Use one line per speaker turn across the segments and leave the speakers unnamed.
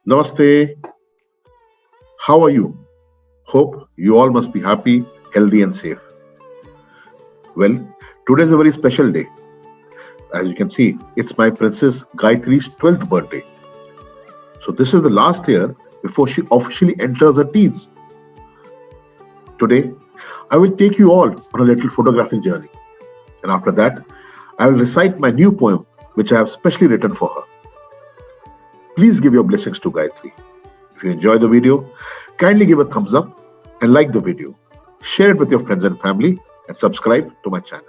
Namaste. How are you? Hope you all must be happy, healthy, and safe. Well, today is a very special day. As you can see, it's my Princess Gayatri's 12th birthday. So, this is the last year before she officially enters her teens. Today, I will take you all on a little photographic journey. And after that, I will recite my new poem, which I have specially written for her. Please give your blessings to Gayatri. If you enjoy the video, kindly give a thumbs up and like the video. Share it with your friends and family and subscribe to my channel.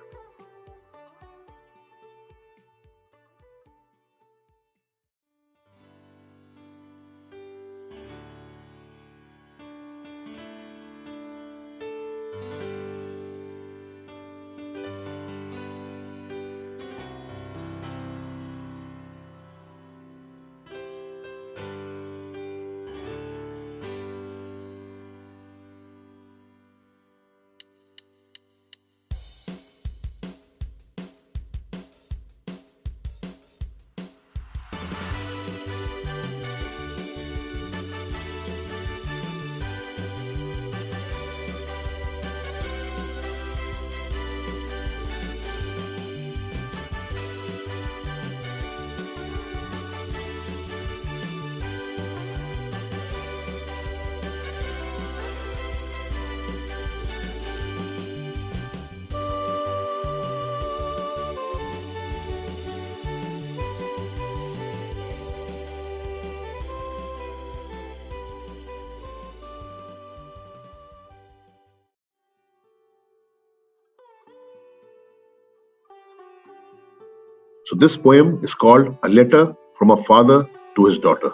So, this poem is called A Letter from a Father to His Daughter.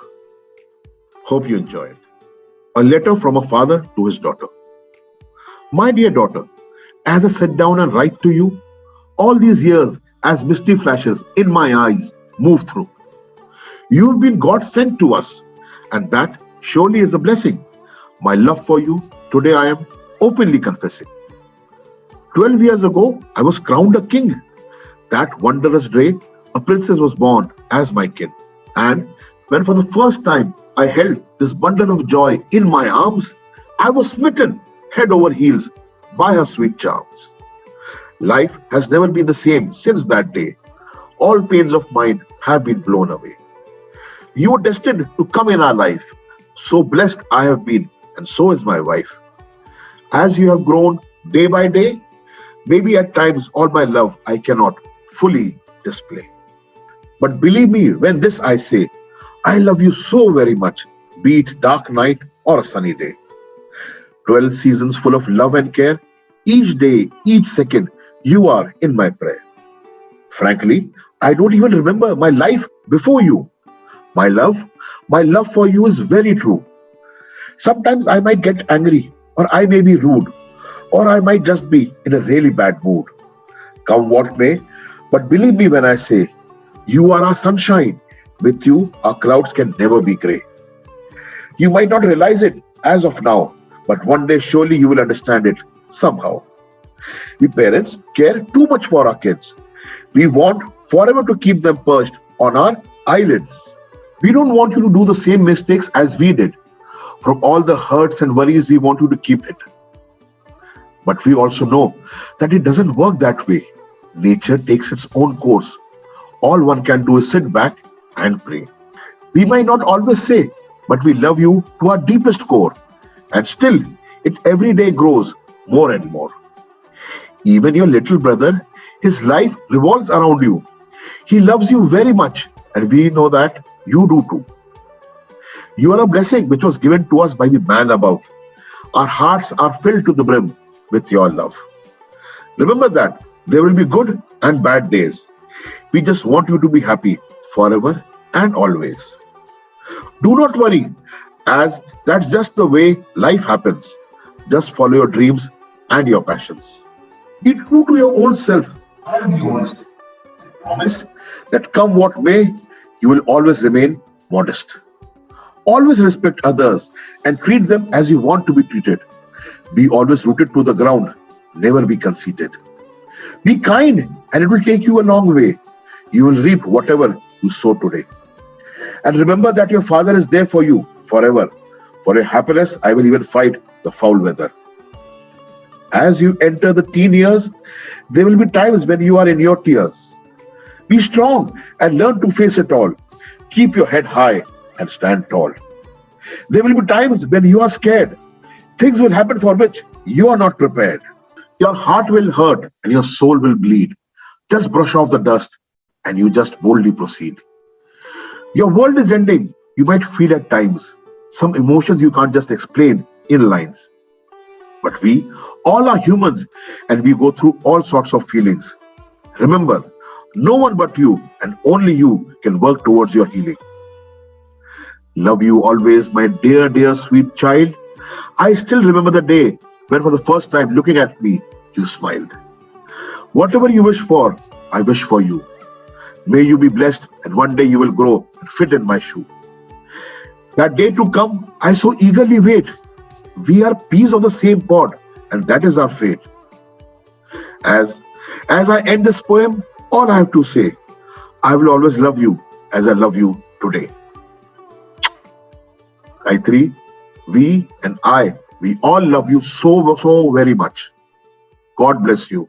Hope you enjoy it. A letter from a father to his daughter. My dear daughter, as I sit down and write to you, all these years, as misty flashes in my eyes move through, you've been God sent to us, and that surely is a blessing. My love for you, today I am openly confessing. 12 years ago, I was crowned a king. That wondrous day, a princess was born as my kin. And when for the first time I held this bundle of joy in my arms, I was smitten head over heels by her sweet charms. Life has never been the same since that day. All pains of mine have been blown away. You were destined to come in our life. So blessed I have been, and so is my wife. As you have grown day by day, maybe at times all my love I cannot fully display. But believe me when this I say, I love you so very much, be it dark night or a sunny day. 12 seasons full of love and care, each day, each second, you are in my prayer. Frankly, I don't even remember my life before you. My love for you is very true. Sometimes I might get angry, or I may be rude, or I might just be in a really bad mood. Come what may, but believe me when I say, you are our sunshine. With you, our clouds can never be grey. You might not realize it as of now, but one day surely you will understand it somehow. We parents care too much for our kids. We want forever to keep them perched on our eyelids. We don't want you to do the same mistakes as we did. From all the hurts and worries, we want you to keep it. But we also know that it doesn't work that way. Nature takes its own course. All one can do is sit back and pray. We might not always say, but we love you to our deepest core. And still, it every day grows more and more. Even your little brother, his life revolves around you. He loves you very much, and we know that you do too. You are a blessing which was given to us by the man above. Our hearts are filled to the brim with your love. Remember that there will be good and bad days. We just want you to be happy forever and always. Do not worry, as that's just the way life happens. Just follow your dreams and your passions. Be true to your own self and be honest. Promise that come what may, you will always remain modest. Always respect others and treat them as you want to be treated. Be always rooted to the ground. Never be conceited. Be kind and it will take you a long way. You will reap whatever you sow today. And remember that your Father is there for you forever. For your happiness, I will even fight the foul weather. As you enter the teen years, there will be times when you are in your tears. Be strong and learn to face it all. Keep your head high and stand tall. There will be times when you are scared. Things will happen for which you are not prepared. Your heart will hurt and your soul will bleed. Just brush off the dust and you just boldly proceed. Your world is ending. You might feel at times some emotions you can't just explain in lines. But we all are humans and we go through all sorts of feelings. Remember, no one but you and only you can work towards your healing. Love you always, my dear, dear, sweet child. I still remember the day when for the first time looking at me, you smiled. Whatever you wish for, I wish for you. May you be blessed and one day you will grow and fit in my shoe. That day to come, I so eagerly wait. We are peas of the same pod and that is our fate. As I end this poem, all I have to say, I will always love you as I love you today. Gayatri, we and I, we all love you so, so very much. God bless you.